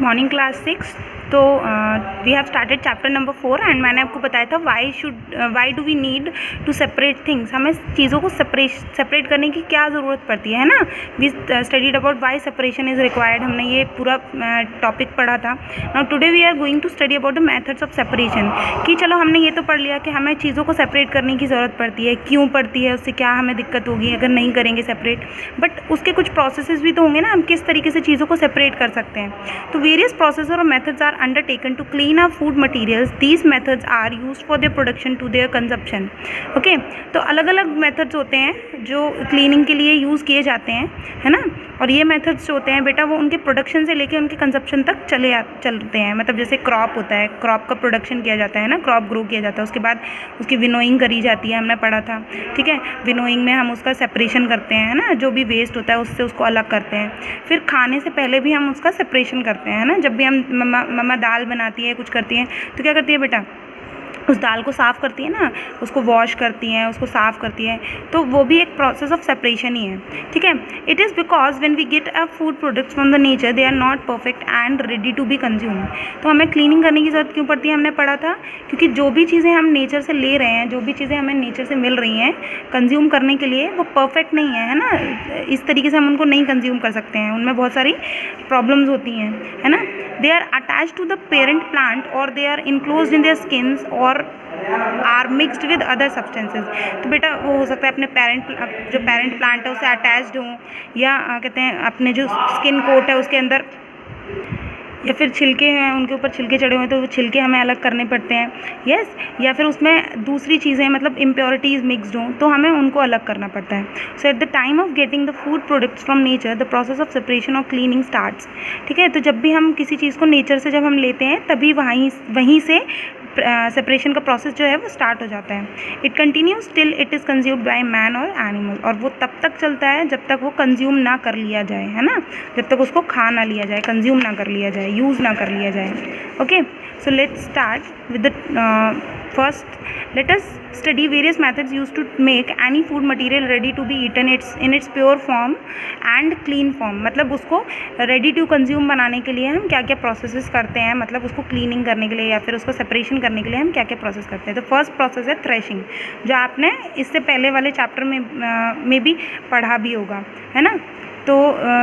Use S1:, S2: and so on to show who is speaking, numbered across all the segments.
S1: Morning class 6। तो we have started chapter number 4 and मैंने आपको बताया था why do we need to separate things. हमें चीज़ों को सेपरेट करने की क्या ज़रूरत पड़ती है ना। We studied about why separation is required. हमने ये पूरा टॉपिक पढ़ा था। Now today we are going to study about the methods of separation. कि चलो हमने ये तो पढ़ लिया कि हमें चीज़ों को सेपरेट करने की ज़रूरत पड़ती है, क्यों पड़ती है, उससे क्या हमें दिक्कत होगी अगर नहीं करेंगे सेपरेट। बट उसके कुछ प्रोसेसेस भी तो होंगे ना, हम किस तरीके से चीज़ों को सेपरेट कर सकते हैं। तो वेरियस प्रोसेस और methods are undertaken to clean up food materials. These methods are used for their production to their consumption. Okay, तो अलग अलग मेथड्स होते हैं जो क्लीनिंग के लिए यूज़ किए जाते हैं, है ना। और ये मेथड्स जो होते हैं बेटा वो उनके प्रोडक्शन से लेके उनके कंजप्शन तक चलते हैं। मतलब जैसे क्रॉप होता है, क्रॉप का प्रोडक्शन किया जाता है ना, क्रॉप ग्रो किया जाता है, उसके बाद उसकी विनोइंग करी जाती है, हमने पढ़ा था। ठीक है, विनोइंग में हम उसका सेपरेशन करते हैं, है ना, जो भी वेस्ट होता है उससे उसको अलग करते हैं। फिर खाने से पहले भी हम उसका सेपरेशन करते हैं, है ना। जब भी हम मम्मा दाल बनाती है, कुछ करती हैं, तो क्या करती है बेटा, उस दाल को साफ़ करती है ना, उसको वॉश करती हैं, उसको साफ़ करती हैं। तो वो भी एक प्रोसेस ऑफ सेपरेशन ही है। ठीक है, it is because when we get a food products from the nature they are not perfect and ready to be consume. तो हमें क्लीनिंग करने की ज़रूरत क्यों पड़ती है, हमने पढ़ा था, क्योंकि जो भी चीज़ें हम नेचर से ले रहे हैं, जो भी चीज़ें हमें नेचर से मिल रही हैं कंज्यूम करने के लिए, वो परफेक्ट नहीं है ना। इस तरीके से हम उनको नहीं कंज्यूम कर सकते हैं, उनमें बहुत सारी प्रॉब्लम्स होती हैं, है ना। They are attached to the parent plant और they are enclosed in their skins और are mixed with other substances. तो बेटा वो हो सकता है अपने जो पेरेंट प्लांट है उससे अटैच्ड हो, या कहते हैं अपने जो स्किन कोट है उसके अंदर, या फिर छिलके हैं उनके ऊपर छिलके चढ़े हुए हैं तो वो छिलके हमें अलग करने पड़ते हैं। यस, या फिर उसमें दूसरी चीज़ें मतलब इम्प्योरिटीज़ मिक्सड हों तो हमें उनको अलग करना पड़ता है। So at the time of getting the food products from nature the process of separation और क्लीनिंग स्टार्ट्स। ठीक है, तो जब भी हम किसी चीज़ को नेचर से जब हम लेते हैं तभी वहीं से सेपरेशन का प्रोसेस जो है वो स्टार्ट हो जाता है। It continues till it is consumed by man और एनिमल। और वो तब तक चलता है जब तक वो कंज्यूम ना कर लिया जाए, है ना, जब तक उसको खा ना लिया जाए, कंज्यूम ना कर लिया जाए, यूज़ ना कर लिया जाए। Okay, so let's start with the first let us study various methods used to make any food material ready to be eaten in its pure form and clean form। मतलब उसको रेडी टू कंज्यूम बनाने के लिए हम क्या क्या processes करते हैं, मतलब उसको क्लीनिंग करने के लिए या फिर उसको सेपरेशन करने के लिए हम क्या क्या प्रोसेस करते हैं। तो फर्स्ट प्रोसेस है थ्रेशिंग, जो आपने इससे पहले वाले चैप्टर में भी पढ़ा भी होगा, है ना, तो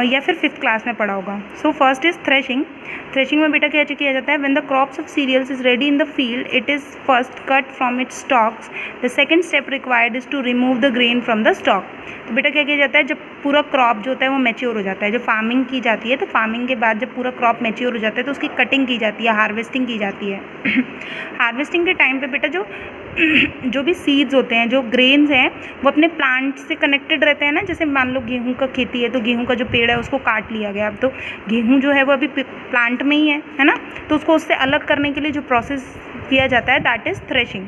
S1: या फिर 5th क्लास में पढ़ा होगा। So first is threshing. Threshing में बेटा क्या किया जाता है, when the crops of cereals is ready in the field it is first cut from its stocks. The second step required is to remove the grain from the stock. तो बेटा क्या किया जाता है, जब पूरा क्रॉप जो होता है वो मैच्योर हो जाता है, जो फार्मिंग की जाती है, तो फार्मिंग के बाद जब पूरा क्रॉप मैच्योर हो जाता है तो उसकी कटिंग की जाती है, हार्वेस्टिंग की जाती है। हार्वेस्टिंग के टाइम पे बेटा जो भी सीड्स होते हैं, जो ग्रेन्स हैं, वो अपने प्लांट से कनेक्टेड रहते हैं ना। जैसे मान लो गेहूं का खेती है तो गेहूं का जो पेड़ है उसको काट लिया गया, अब तो गेहूं जो है वो अभी प्लांट में ही है ना, तो उसको उससे अलग करने के लिए जो प्रोसेस किया जाता है that is threshing.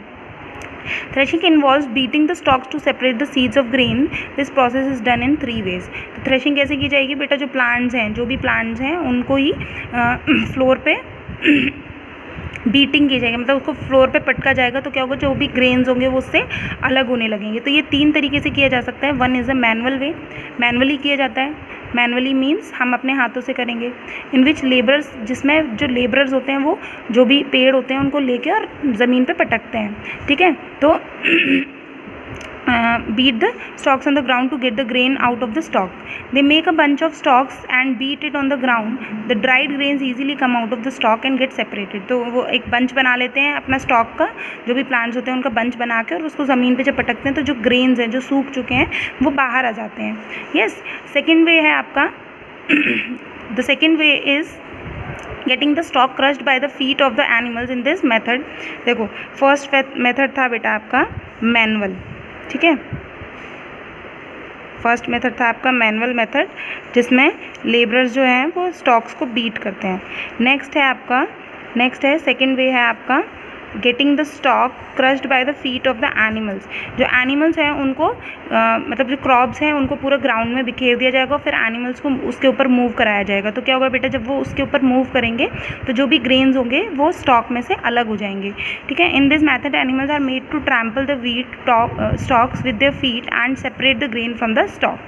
S1: Threshing involves beating the stalks to separate the seeds of grain. This process is done in 3 ways. तो थ्रेशिंग कैसे की जाएगी बेटा, जो प्लांट्स हैं, जो भी प्लांट्स हैं उनको ही फ्लोर पे बीटिंग की जाएगी, मतलब उसको फ्लोर पे पटका जाएगा, तो क्या होगा, जो भी ग्रेन्स होंगे वो उससे अलग होने लगेंगे। तो ये 3 तरीके से किया जा सकता है। One is a manual way, manually किया जाता है। मैनुअली मीन्स हम अपने हाथों से करेंगे। इन विच लेबरर्स, जिसमें जो लेबरर्स होते हैं वो जो भी पेड़ होते हैं उनको लेके और ज़मीन पे पटकते हैं। ठीक है, तो beat the stalks on the ground to get the grain out of the stalk. They make a bunch of stalks and beat it on the ground. The dried grains easily come out of the stalk and get separated. तो वो एक bunch बना लेते हैं अपना stock का, जो भी प्लांट्स होते हैं उनका बंच बना के, और उसको ज़मीन पे जब पटकते हैं तो जो ग्रेन्स हैं जो सूख चुके हैं वो बाहर आ जाते हैं। यस, सेकेंड वे है आपका the second way is getting the stock crushed by the feet of the animals in this method. देखो फर्स्ट मेथड था बेटा आपका मैनुअल। ठीक है, फर्स्ट मेथड था आपका मैनुअल मेथड, जिसमें लेबरर्स जो हैं वो स्टॉक्स को बीट करते हैं। नेक्स्ट है सेकेंड वे है आपका getting the stock crushed by the feet of the animals. जो एनिमल्स हैं उनको मतलब जो क्रॉप्स हैं उनको पूरा ग्राउंड में बिखेर दिया जाएगा, फिर एनिमल्स को उसके ऊपर मूव कराया जाएगा। तो क्या होगा बेटा, जब वो उसके ऊपर मूव करेंगे तो जो भी ग्रेन्स होंगे वो स्टॉक में से अलग हो जाएंगे, ठीक है। In this method animals are made to trample the wheat stocks with their feet and separate the grain from the stock.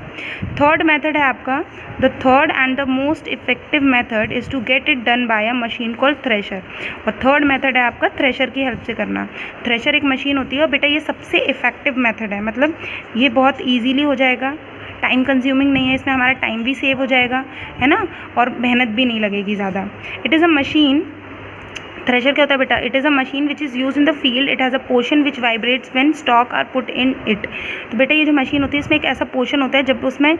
S1: Third method है आपका, the third and the most effective method is to get it done by a machine called thresher. और third method है आपका thresher की help से करना। Thresher एक machine होती है और बेटा ये सबसे इफेक्टिव मेथड है, मतलब ये बहुत ईजीली हो जाएगा, टाइम कंज्यूमिंग नहीं है, इसमें हमारा टाइम भी सेव हो जाएगा, है ना, और मेहनत भी नहीं लगेगी ज़्यादा। It is a machine, thresher क्या होता है बेटा, it is a machine which is use in the field, it has a portion which vibrates when stock are put in it. तो बेटा ये जो मशीन होती है इसमें एक ऐसा पोर्शन होता है, जब उसमें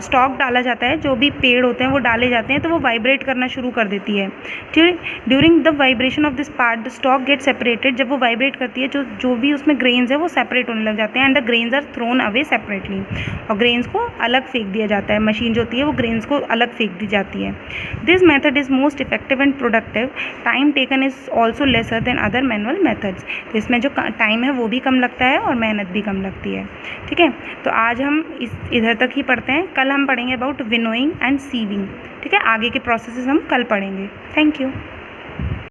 S1: स्टॉक डाला जाता है, जो भी पेड़ होते हैं वो डाले जाते हैं, तो वो वाइब्रेट करना शुरू कर देती है। ठीक, during the vibration of this part the stock get separated. जब वो वाइब्रेट करती है, जो भी उसमें ग्रेन्स है वो सेपरेट होने लग जाते हैं, and the grains are thrown away separately. और ग्रेन्स को अलग फेंक दिया जाता है, मशीन जो होती है वो ग्रेन्स को अलग फेंक दी जाती है। This method is most effective and productive, time taken is also lesser than other manual methods. तो इसमें जो टाइम है वो भी कम लगता है और मेहनत भी कम लगती है, ठीक है। तो आज हम इधर तक ही पढ़ते हैं, कल हम पढ़ेंगे अबाउट विनोइंग एंड सीविंग, ठीक है। आगे के प्रोसेसेस हम कल पढ़ेंगे। Thank you.